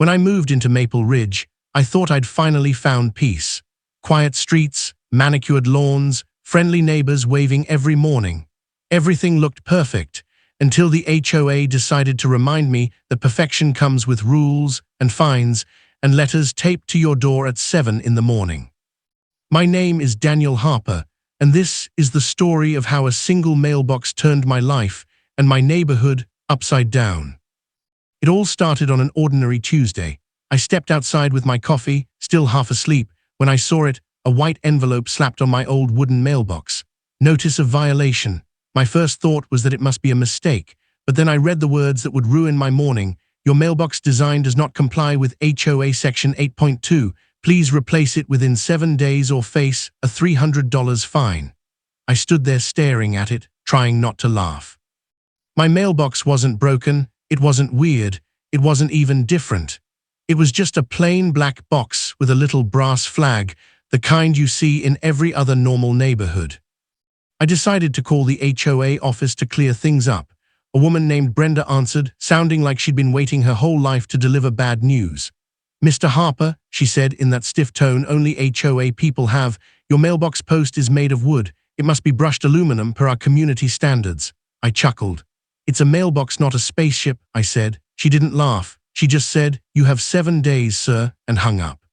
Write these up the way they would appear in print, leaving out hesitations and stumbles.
When I moved into Maple Ridge, I thought I'd finally found peace. Quiet streets, manicured lawns, friendly neighbors waving every morning. Everything looked perfect, until the HOA decided to remind me that perfection comes with rules and fines and letters taped to your door at 7 in the morning. My name is Daniel Harper, and this is the story of how a single mailbox turned my life and my neighborhood upside down. It all started on an ordinary Tuesday. I stepped outside with my coffee, still half asleep, when I saw it, a white envelope slapped on my old wooden mailbox. Notice of violation. My first thought was that it must be a mistake, but then I read the words that would ruin my morning. Your mailbox design does not comply with HOA Section 8.2. Please replace it within 7 days or face a $300 fine. I stood there staring at it, trying not to laugh. My mailbox wasn't broken, it wasn't weird, it wasn't even different. It was just a plain black box with a little brass flag, the kind you see in every other normal neighborhood. I decided to call the HOA office to clear things up. A woman named Brenda answered, sounding like she'd been waiting her whole life to deliver bad news. "Mr. Harper," she said in that stiff tone only HOA people have, "your mailbox post is made of wood. It must be brushed aluminum per our community standards." I chuckled. "It's a mailbox, not a spaceship," I said. She didn't laugh. She just said, "You have 7 days, sir," and hung up.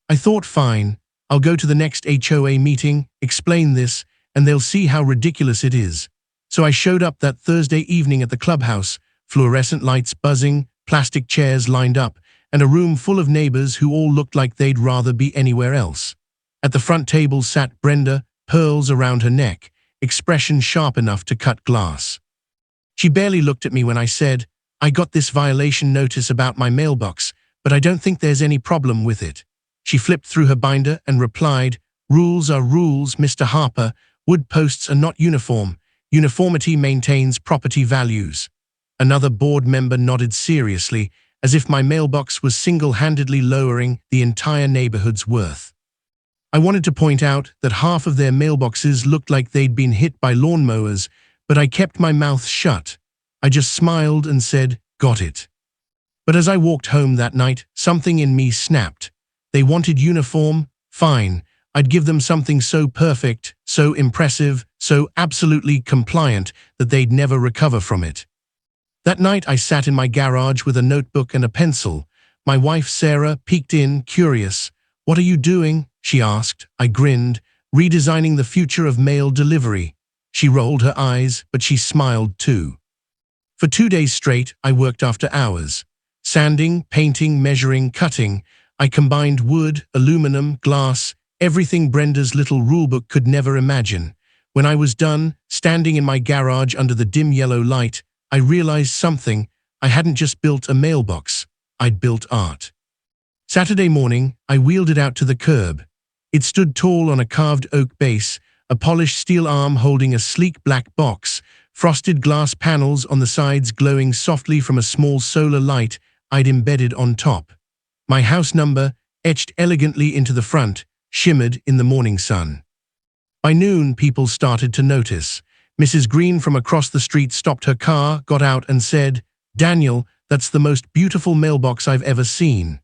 I thought, fine, I'll go to the next HOA meeting, explain this, and they'll see how ridiculous it is. So I showed up that Thursday evening at the clubhouse, fluorescent lights buzzing, plastic chairs lined up, and a room full of neighbors who all looked like they'd rather be anywhere else. At the front table sat Brenda, pearls around her neck, expression sharp enough to cut glass. She barely looked at me when I said, "I got this violation notice about my mailbox, but I don't think there's any problem with it." She flipped through her binder and replied, "Rules are rules, Mr. Harper. Wood posts are not uniform. Uniformity maintains property values." Another board member nodded seriously, as if my mailbox was single-handedly lowering the entire neighborhood's worth. I wanted to point out that half of their mailboxes looked like they'd been hit by lawnmowers, but I kept my mouth shut. I just smiled and said, "Got it." But as I walked home that night, something in me snapped. They wanted uniform? Fine. I'd give them something so perfect, so impressive, so absolutely compliant that they'd never recover from it. That night I sat in my garage with a notebook and a pencil. My wife Sarah peeked in, curious. "What are you doing?" she asked. I grinned, "Redesigning the future of mail delivery." She rolled her eyes, but she smiled too. For 2 days straight, I worked after hours. Sanding, painting, measuring, cutting. I combined wood, aluminum, glass, everything Brenda's little rulebook could never imagine. When I was done, standing in my garage under the dim yellow light, I realized something. I hadn't just built a mailbox, I'd built art. Saturday morning, I wheeled it out to the curb. It stood tall on a carved oak base, a polished steel arm holding a sleek black box, frosted glass panels on the sides glowing softly from a small solar light I'd embedded on top. My house number, etched elegantly into the front, shimmered in the morning sun. By noon, people started to notice. Mrs. Green from across the street stopped her car, got out and said, "Daniel, that's the most beautiful mailbox I've ever seen."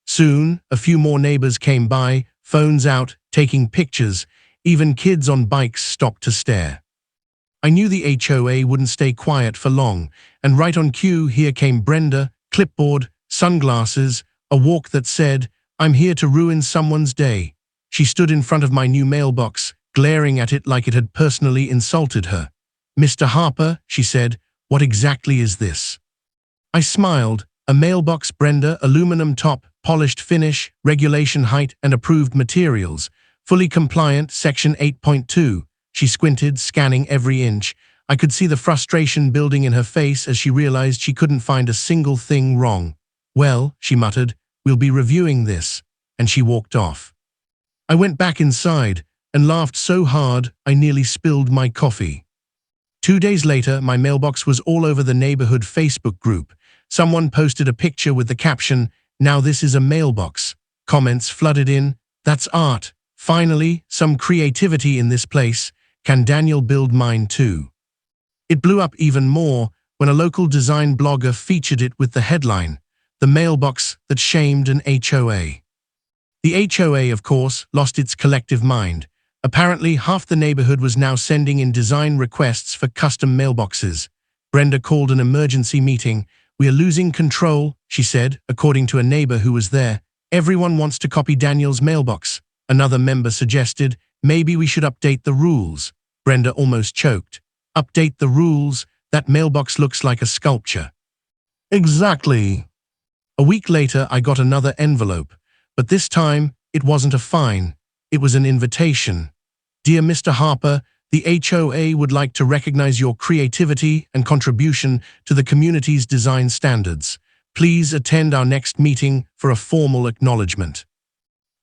Soon, a few more neighbors came by, phones out, taking pictures. Even kids on bikes stopped to stare. I knew the HOA wouldn't stay quiet for long, and right on cue, here came Brenda, clipboard, sunglasses, a walk that said, "I'm here to ruin someone's day." She stood in front of my new mailbox, glaring at it like it had personally insulted her. "Mr. Harper," she said, "what exactly is this?" I smiled. "A mailbox, Brenda, aluminum top, polished finish, regulation height and approved materials. Fully compliant, Section 8.2. She squinted, scanning every inch. I could see the frustration building in her face as she realized she couldn't find a single thing wrong. "Well," she muttered, "we'll be reviewing this." And she walked off. I went back inside and laughed so hard I nearly spilled my coffee. 2 days later, my mailbox was all over the neighborhood Facebook group. Someone posted a picture with the caption, "Now this is a mailbox." Comments flooded in, "That's art. Finally, some creativity in this place. Can Daniel build mine too?" It blew up even more when a local design blogger featured it with the headline, the mailbox that shamed an HOA. The HOA, of course, lost its collective mind. Apparently, half the neighborhood was now sending in design requests for custom mailboxes. Brenda called an emergency meeting. "We are losing control," she said, according to a neighbor who was there. "Everyone wants to copy Daniel's mailbox." Another member suggested, "Maybe we should update the rules." Brenda almost choked. "Update the rules? That mailbox looks like a sculpture." "Exactly." A week later, I got another envelope, but this time it wasn't a fine. It was an invitation. "Dear Mr. Harper, the HOA would like to recognize your creativity and contribution to the community's design standards. Please attend our next meeting for a formal acknowledgement."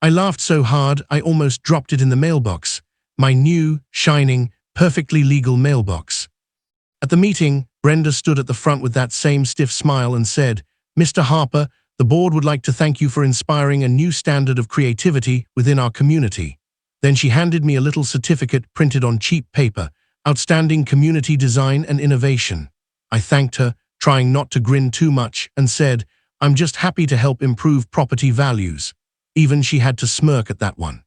I laughed so hard I almost dropped it in the mailbox. My new, shining, perfectly legal mailbox. At the meeting, Brenda stood at the front with that same stiff smile and said, "Mr. Harper, the board would like to thank you for inspiring a new standard of creativity within our community." Then she handed me a little certificate printed on cheap paper, "Outstanding Community Design and Innovation." I thanked her, trying not to grin too much, and said, "I'm just happy to help improve property values." Even she had to smirk at that one.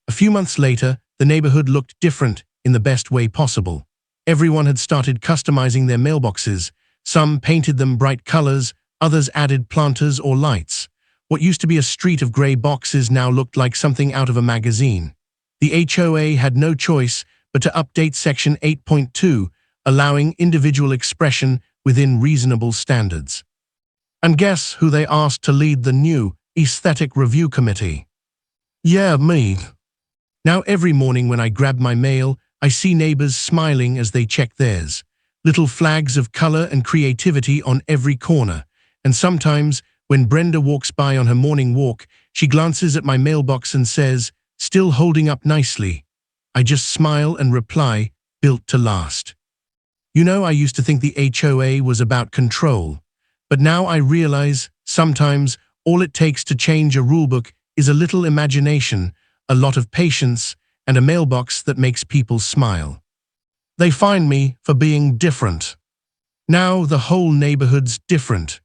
A few months later, the neighborhood looked different in the best way possible. Everyone had started customizing their mailboxes. Some painted them bright colors, others added planters or lights. What used to be a street of gray boxes now looked like something out of a magazine. The HOA had no choice but to update Section 8.2, allowing individual expression within reasonable standards. And guess who they asked to lead the new Aesthetic Review Committee? Yeah, me. Now every morning when I grab my mail, I see neighbors smiling as they check theirs. Little flags of color and creativity on every corner. And sometimes, when Brenda walks by on her morning walk, she glances at my mailbox and says, "Still holding up nicely." I just smile and reply, "Built to last." You know, I used to think the HOA was about control. But now I realize, sometimes, all it takes to change a rulebook is a little imagination, a lot of patience, and a mailbox that makes people smile. They find me for being different. Now the whole neighborhood's different.